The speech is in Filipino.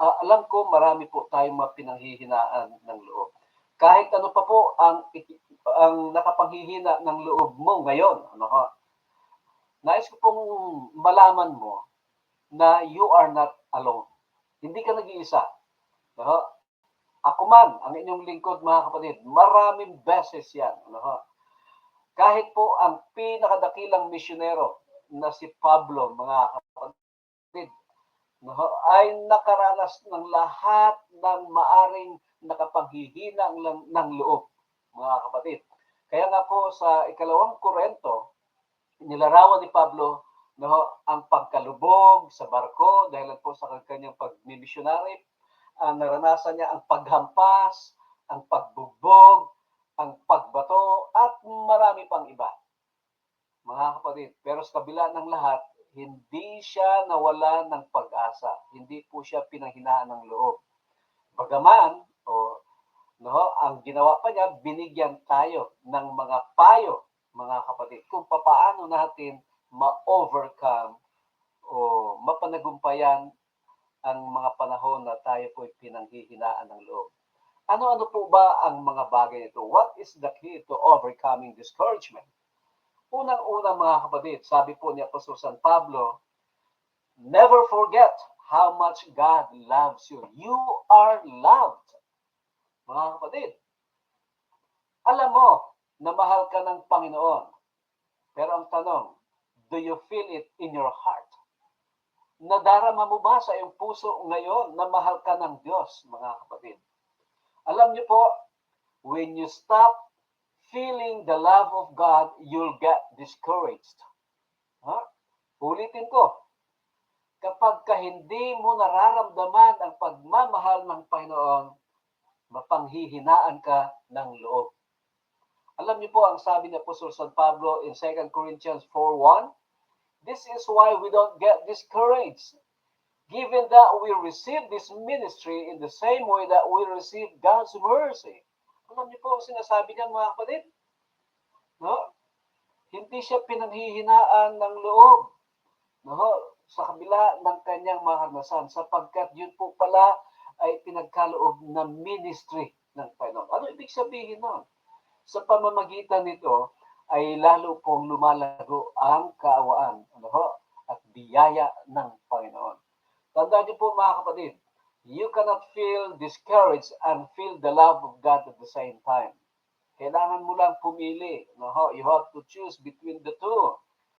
alam ko marami po tayong mga pinanghihinaan ng loob. Kahit ano pa po ang nakapanghihina ng loob mo ngayon, ano ho? Nais ko pong malaman mo na you are not alone. Hindi ka nag-iisa. Ano ho? Ako man, ang inyong lingkod mga kapatid, maraming beses yan. Ano ho? Kahit po ang pinakadakilang misyonero na si Pablo, mga kapatid, no, ay nakaranas ng lahat ng maaring nakapanghihina ng loob, mga kapatid. Kaya nga po sa ikalawang Korento, nilarawan ni Pablo no, ang pagkalubog sa barko dahil po sa kanyang pagmimisyonary. Naranasan niya ang paghampas, ang pagbugbog, ang pagbato, at marami pang iba, mga kapatid. Pero sa kabila ng lahat, hindi siya nawala ng pag-asa. Hindi po siya pinanghinaan ng loob. Bagaman, no, ang ginawa pa niya, binigyan tayo ng mga payo, mga kapatid, kung paano natin ma-overcome o mapanagumpayan ang mga panahon na tayo po'y pinanghihinaan ng loob. Ano-ano po ba ang mga bagay ito? What is the key to overcoming discouragement? Unang-una mga kapatid, sabi po ni Apostol San Pablo, never forget how much God loves you. You are loved. Mga kapatid, alam mo na mahal ka ng Panginoon. Pero ang tanong, do you feel it in your heart? Nadarama mo ba sa iyong puso ngayon na mahal ka ng Diyos, mga kapatid? Alam niyo po, when you stop feeling the love of God, you'll get discouraged. Ulitin ko, kapag hindi mo nararamdaman ang pagmamahal ng Panginoon, mapanghihinaan ka ng loob. Alam niyo po ang sabi ni Apostol San Pablo in 2 Corinthians 4:1, this is why we don't get discouraged, given that we receive this ministry in the same way that we receive God's mercy. Alam niyo po ang sinasabi niyan, mga kapatid? No? Hindi siya pinanghihinaan ng loob, no, sa kabila ng kanyang maharanasan, sapagkat yun po pala ay pinagkaloob na ministry ng Panginoon. Ano ibig sabihin nun? Sa pamamagitan nito ay lalo pong lumalago ang kaawaan, at biyaya ng Panginoon. Tandaan niyo po mga kapatid, you cannot feel discouraged and feel the love of God at the same time. Kailangan mo lang pumili. You have to choose between the two.